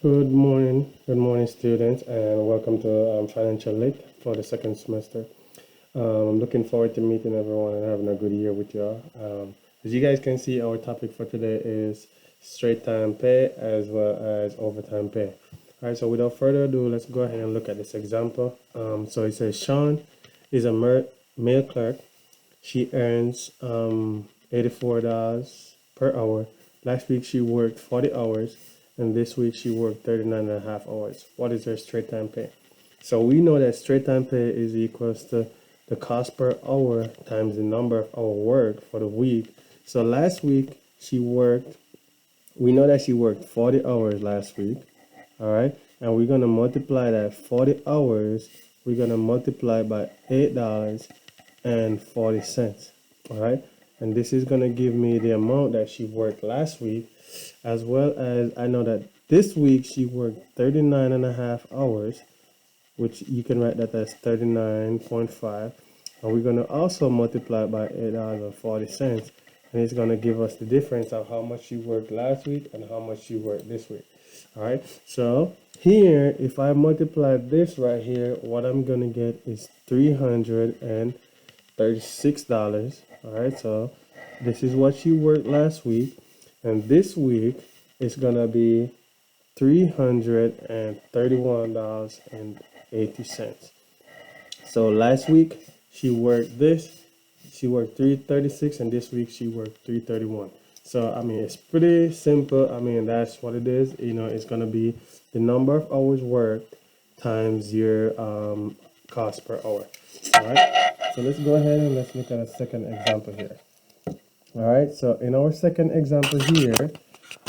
Good morning, students, and welcome to Financial Lit for the second semester. I'm looking forward to meeting everyone and having a good year with you all. As you guys can see, our topic for today is straight time pay as well as overtime pay. All right, so without further ado, let's go ahead and look at this example. So it says Sean is a mail clerk. She earns $84 per hour. Last week she worked 40 hours, and this week she worked 39.5 hours. What is her straight time pay? So we know that straight time pay is equals to the cost per hour times the number of hour worked for the week. So last week we know that she worked 40 hours last week, all right? And we're gonna multiply that 40 hours, we're gonna multiply by $8.40, all right? And this is gonna give me the amount that she worked last week, as well as I know that this week she worked 39.5 hours, which you can write that as 39.5. And we're gonna also multiply by $8.40, and it's gonna give us the difference of how much she worked last week and how much she worked this week. All right, so here, if I multiply this right here, what I'm gonna get is $336. All right, so this is what she worked last week, and this week it's gonna be $331.80. So last week she worked 336, and this week she worked 331. So I mean, it's pretty simple. I mean, that's what it is. It's gonna be the number of hours worked times your cost per hour. All right. So let's go ahead and let's look at a second example here. All right. So in our second example here,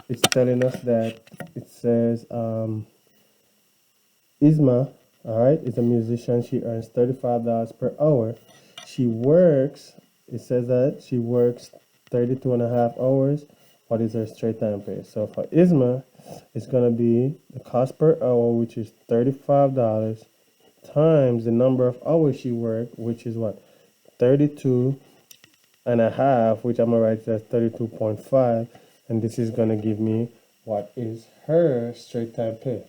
it's telling us that it says Isma, all right, is a musician. She earns $35 per hour. She works, it says that she works 32.5 hours. What is her straight time pay? So for Isma, it's going to be the cost per hour, which is $35, times the number of hours she worked, which is what? 32.5, which I'm going to write as 32.5. And this is going to give me what is her straight time pay.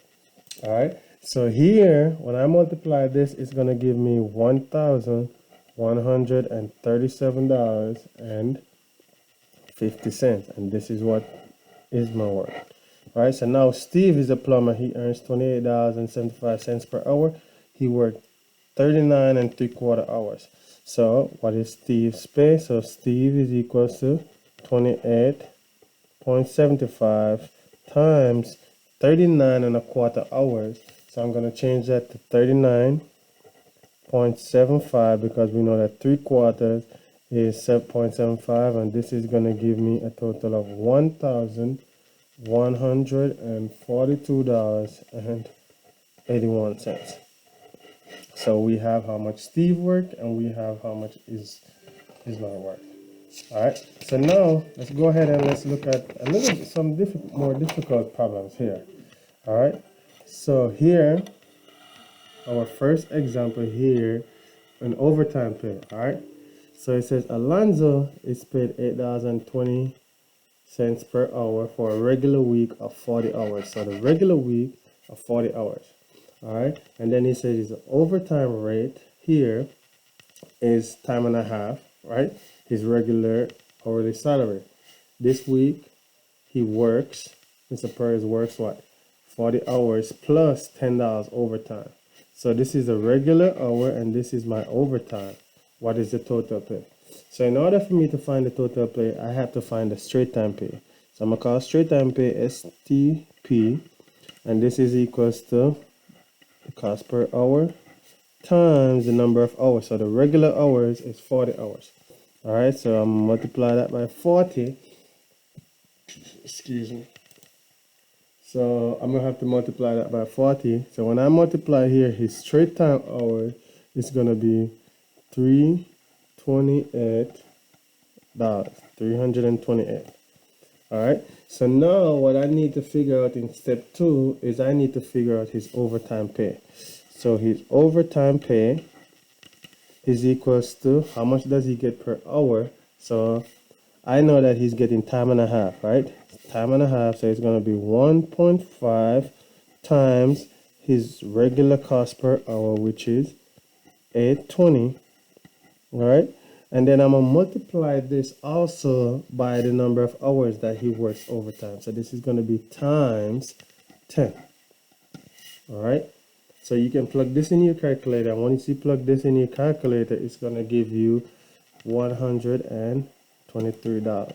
All right. So here, when I multiply this, it's going to give me $1,137.50. And this is what is my work. All right. So now Steve is a plumber. He earns $28.75 per hour. He worked 39.75 hours. So what is Steve's pay? So Steve is equal to 28.75 times 39.25 hours. So I'm going to change that to 39.75, because we know that 3/4 is 7.75, and this is going to give me a total of $1,142.81. So we have how much Steve worked, and we have how much is my work. All right. So now let's go ahead and let's look at some more difficult problems here. All right. So here, our first example here, an overtime pay. All right. So it says Alonzo is paid $8.20 per hour for a regular week of 40 hours. So the regular week of 40 hours. All right. And then he says his overtime rate here is time and a half, right? His regular hourly salary. This week he works, Mr. Perez works what? 40 hours plus $10 overtime. So this is a regular hour and this is my overtime. What is the total pay? So in order for me to find the total pay, I have to find the straight time pay. So I'm gonna call straight time pay STP, and this is equals to the cost per hour times the number of hours. So the regular hours is 40 hours. All right, so I'm gonna multiply that by 40. Excuse me. So I'm gonna have to multiply that by 40. So when I multiply here, his straight time hour is gonna be $328. 328. All right. So now what I need to figure out in step 2 is I need to figure out his overtime pay. So his overtime pay is equals to how much does he get per hour? So I know that he's getting time and a half, right? Time and a half, so it's going to be 1.5 times his regular cost per hour, which is 8.20. All right, and then I'm gonna multiply this also by the number of hours that he works overtime. So this is going to be times 10. All right, so you can plug this in your calculator, and once you plug this in your calculator, it's going to give you $123.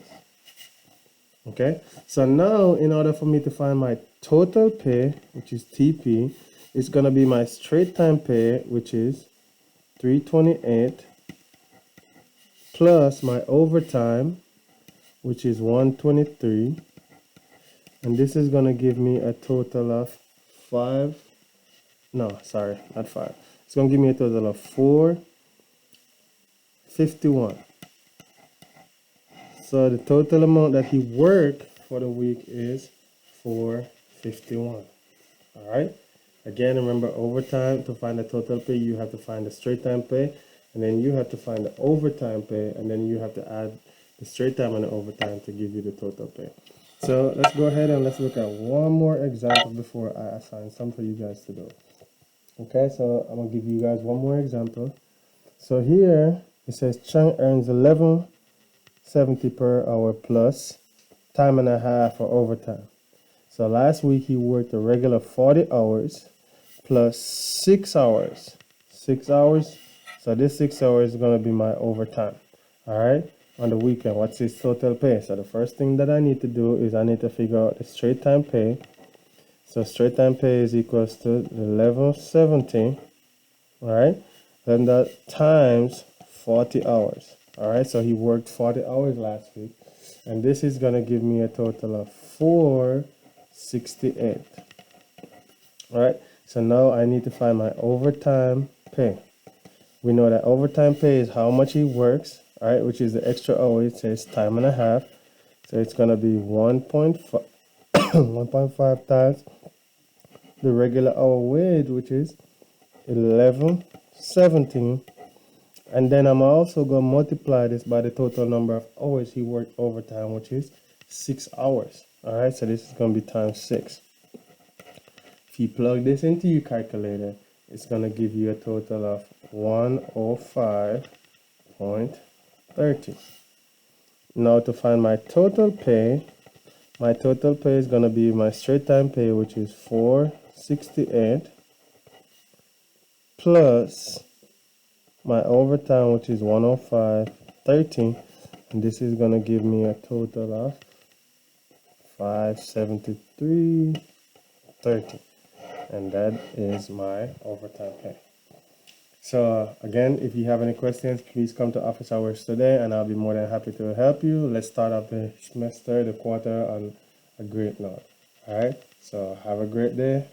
Okay, so now in order for me to find my total pay, which is TP, it's going to be my straight time pay, which is 328, plus my overtime, which is 123, and this is going to give me a total of not 5. It's going to give me a total of 451. So the total amount that he worked for the week is 451. All right, again, remember, overtime, to find the total pay, you have to find the straight time pay, and then you have to find the overtime pay, and then you have to add the straight time and the overtime to give you the total pay. So let's go ahead and let's look at one more example before I assign some for you guys to do. Okay, so I'm gonna give you guys one more example. So here it says Chang earns 11.70 per hour plus time and a half for overtime. So last week he worked a regular 40 hours plus 6 hours. 6 hours. So this 6 hours is going to be my overtime. All right. On the weekend, what's his total pay? So the first thing that I need to do is I need to figure out the straight time pay. So straight time pay is equals to 11.70. All right. Then that times 40 hours. All right. So he worked 40 hours last week. And this is going to give me a total of 468. All right. So now I need to find my overtime pay. We know that overtime pay is how much he works, all right, which is the extra hour. It says time and a half. So it's going to be 1.5 1.5 times the regular hour wage, which is 11.17. And then I'm also going to multiply this by the total number of hours he worked overtime, which is 6 hours. All right, so this is going to be times 6. If you plug this into your calculator, it's going to give you a total of 105.30. Now to find my total pay is going to be my straight time pay, which is 468, plus my overtime, which is 105.30, and this is going to give me a total of 573.30, and that is my overtime pay. So again, if you have any questions, please come to office hours today, and I'll be more than happy to help you. Let's start off the semester, the quarter, on a great note. All right, so have a great day.